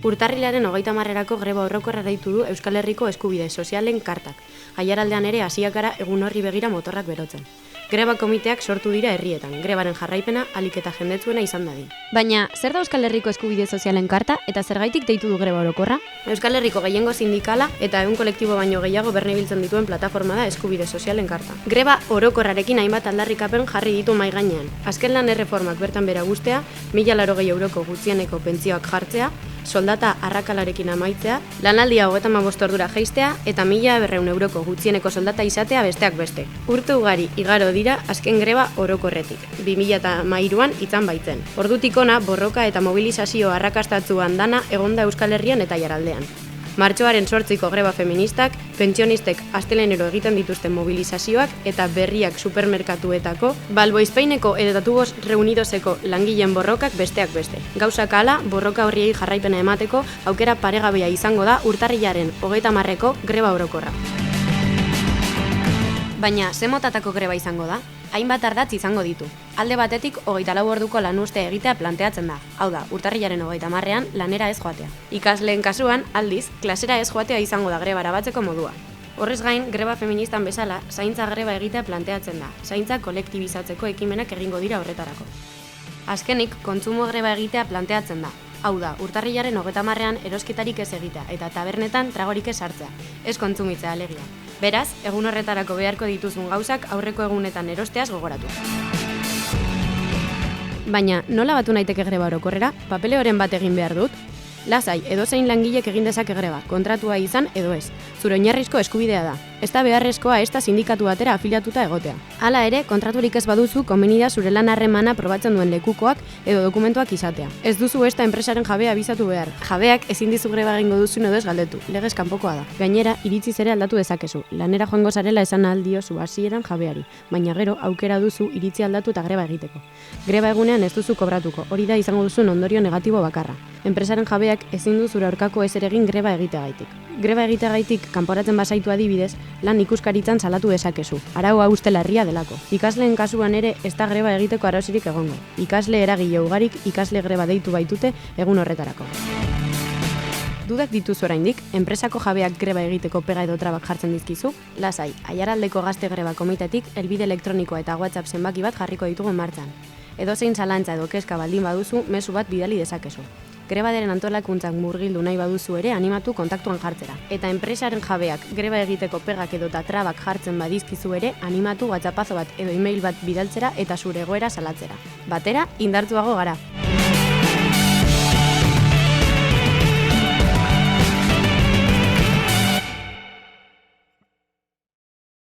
Urtarrilaren 30erako greba orokorra deitu du Euskal Herriko Eskubide Sozialen Kartak. Aiaraldean ere hasiak gara egun horri begira motorrak berotzen. Greba komiteak sortu dira herrietan, grebaren jarraipena ahalik eta jendetsuena izan dadin. Baina, zer da Euskal Herriko Eskubide Sozialen Karta eta zergaitik deitu du greba orokorra? Euskal Herriko gehiengo sindikala eta ehun kolektibo baino gehiago bernebiltzen dituen plataforma da Eskubide Sozialen Karta. Greba orokorrarekin hainbat aldarrikapen jarri ditu mahai gainean. Azken lan erreformak bertan bera guztea, 1.080 euroko gutxieneko pentsioak jartzea, soldata arrakalarekin amaitzea, lanaldia 35 ordura jaistea eta 1.200 euroko gutxieneko soldata izatea besteak beste. Urte ugari igaro dira azken greba orokorretik. 2013an izan baitzen. Ordutik ona borroka eta mobilizazio arrakastatsuan dana egonda Euskal Herrian eta Aiaraldean. Martxoaren 8ko greba feministak, pentsionistek astelehenero egiten dituzten mobilizazioak eta berriak supermerkatuetako, Balboizpeineko eta Tubos Reunidoseko langileen borrokak besteak beste. Gauzak hala, borroka horriei jarraipena emateko aukera paregabea izango da urtarrilaren 30ko greba orokorra. Baina, ze motatako greba izango da? Hainbat ardatz izango ditu. Alde batetik 24 orduko lanuztea egitea planteatzen da. Hau da, urtarrilaren 30ean lanera ez joatea. Ikasleen kasuan, aldiz, klasera ez joatea izango da grebara batzeko modua. Horrez gain, greba feministan bezala, zaintza greba egitea planteatzen da. Zaintza kolektibizatzeko ekimenak egingo dira horretarako. Azkenik, kontsumo greba egitea planteatzen da. Hau da, urtarrilaren 30ean erosketarik ez egitea eta tabernetan tragorik ez hartzea. Ez kontsumitzea alegia. Beraz, egun horretarako beharko dituzun gauzak aurreko egunetan erosteaz gogoratu. Baina, nola batu naiteke greba orokorrera? Papeleoren bat egin behar dut? Lasai, edozein langilek egin dezake greba, kontratua izan edo ez. Zure oinarrizko eskubidea da. Ez da beharrezkoa ez da sindikatu batera afiliatuta egotea. Hala ere, kontraturik ez baduzu, komeni da zure lan harremana probatzen duen lekukoak edo dokumentuak izatea. Ez duzu ez da enpresaren jabea abizatu behar. Jabeak ezin dizu greba egingo duzun edo ez galdetu, legez kanpokoa da. Gainera, iritziz ere aldatu dezakezu. Lanera joango zarela esan ahal diozu hasieran jabeari, baina gero aukera duzu iritzi aldatu eta greba egiteko. Greba egunean ez duzu kobratuko, hori da izango duzun ondorio negatibo bakarra. Enpresaren jabeak ezin du zure aurkako ezer egin greba egiteagaitik. Greba egiteagaitik kanporatzen bazaitu adibidez, lan ikuskaritzan salatu dezakezu. Arau hau larria delako. Ikasleen kasuan ere ez da greba egiteko arauzirik egongo. Ikasle eragile ugarik ikasle greba deitu baitute egun horretarako. Dudak dituzu oraindik, enpresako jabeak greba egiteko pega edo trabak jartzen dizkizu? Lasai, Aiaraldeko gazte greba komitetik helbide elektronikoa eta WhatsApp zenbaki bat jarriko ditugu martxan. Edozein zalantza edo kezka baldin baduzu, mezu bat bidali dezakezu. Grebaderen antolakuntzak murgildu nahi baduzu ere animatu kontaktuan jartzera. Eta enpresaren jabeak greba egiteko pegak edo trabak jartzen badizkizu ere animatu WhatsAppazo bat edo email bat bidaltzera eta zure egoera salatzera. Batera, indartsuago gara.